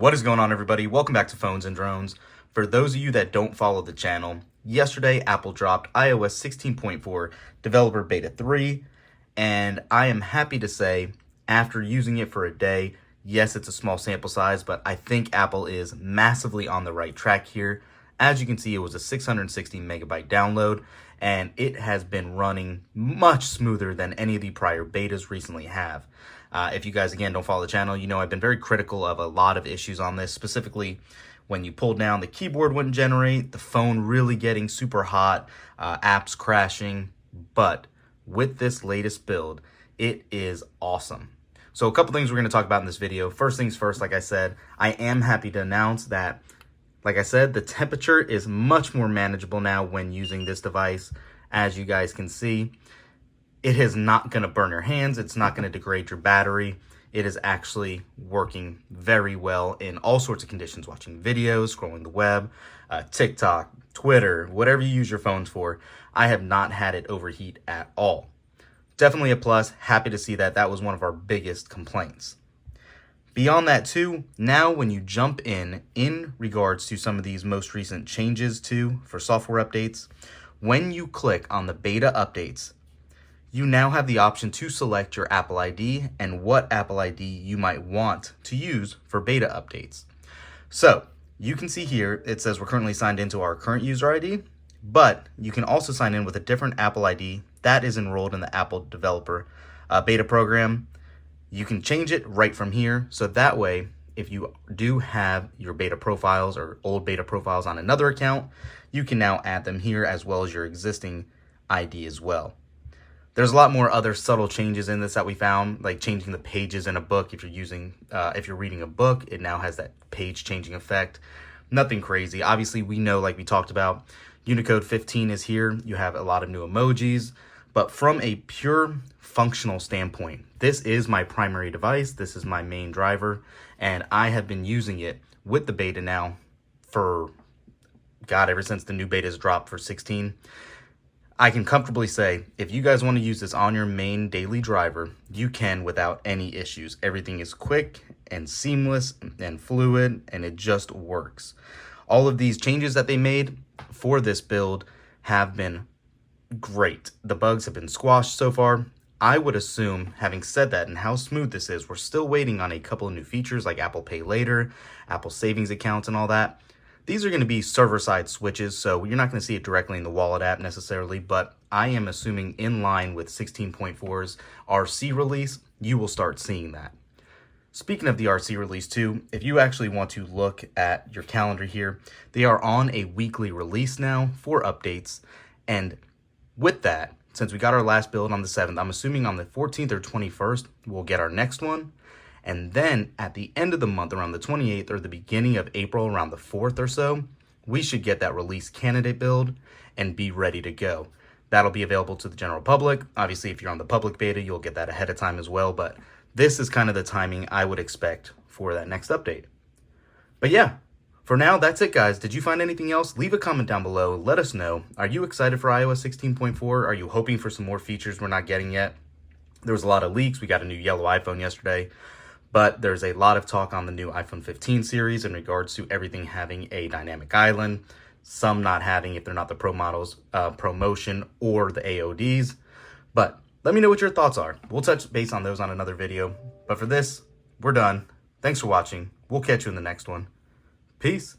What is going on, everybody? Welcome back to Phones and Drones. For those of you that don't follow the channel, yesterday Apple dropped iOS 16.4 Developer Beta 3, and I am happy to say, after using it for a day, yes, it's a small sample size, but I think Apple is massively on the right track here. As you can see, it was a 660 megabyte download, and it has been running much smoother than any of the prior betas recently have. If you guys, again, don't follow the channel, you know I've been very critical of a lot of issues on this, specifically when you pull down, the keyboard wouldn't generate, the phone really getting super hot, apps crashing. But with this latest build, it is awesome. So a couple things we're going to talk about in this video. First things first, like I said, I am happy to announce that, like I said, the temperature is much more manageable now when using this device. As you guys can see, it is not going to burn your hands. It's not going to degrade your battery. It is actually working very well in all sorts of conditions, watching videos, scrolling the web, TikTok, Twitter, whatever you use your phones for. I have not had it overheat at all. Definitely a plus. Happy to see that. That was one of our biggest complaints. Beyond that too, now when you jump in regards to some of these most recent changes for software updates, when you click on the beta updates, you now have the option to select your Apple ID and what Apple ID you might want to use for beta updates. So you can see here, it says we're currently signed into our current user ID, but you can also sign in with a different Apple ID that is enrolled in the Apple Developer Beta Program. You can change it right from here. So that way, if you do have your beta profiles or old beta profiles on another account, you can now add them here as well as your existing ID as well. There's a lot more other subtle changes in this that we found, like changing the pages in a book. If you're reading a book, it now has that page changing effect. Nothing crazy. Obviously, we know, like we talked about, Unicode 15 is here. You have a lot of new emojis, but from a pure functional standpoint, this is my primary device. This is my main driver, and I have been using it with the beta now for, ever since the new betas dropped for 16. I can comfortably say, if you guys want to use this on your main daily driver, you can without any issues. Everything is quick and seamless and fluid, and it just works. All of these changes that they made for this build have been great. The bugs have been squashed so far. I would assume, having said that and how smooth this is, we're still waiting on a couple of new features like Apple Pay Later, Apple Savings accounts, and all that. These are going to be server-side switches, so you're not going to see it directly in the Wallet app necessarily, but I am assuming in line with 16.4's RC release, you will start seeing that. Speaking of the RC release too, if you actually want to look at your calendar here, they are on a weekly release now for updates, and with that, since we got our last build on the 7th, I'm assuming on the 14th or 21st, we'll get our next one. And then at the end of the month, around the 28th or the beginning of April, around the 4th or so, we should get that release candidate build and be ready to go. That'll be available to the general public. Obviously, if you're on the public beta, you'll get that ahead of time as well. But this is kind of the timing I would expect for that next update. But yeah, for now, that's it, guys. Did you find anything else? Leave a comment down below. Let us know. Are you excited for iOS 16.4? Are you hoping for some more features we're not getting yet? There was a lot of leaks. We got a new yellow iPhone yesterday. But there's a lot of talk on the new iPhone 15 series in regards to everything having a dynamic island, some not having if they're not the Pro models, ProMotion, or the AODs. But let me know what your thoughts are. We'll touch base on those on another video. But for this, we're done. Thanks for watching. We'll catch you in the next one. Peace.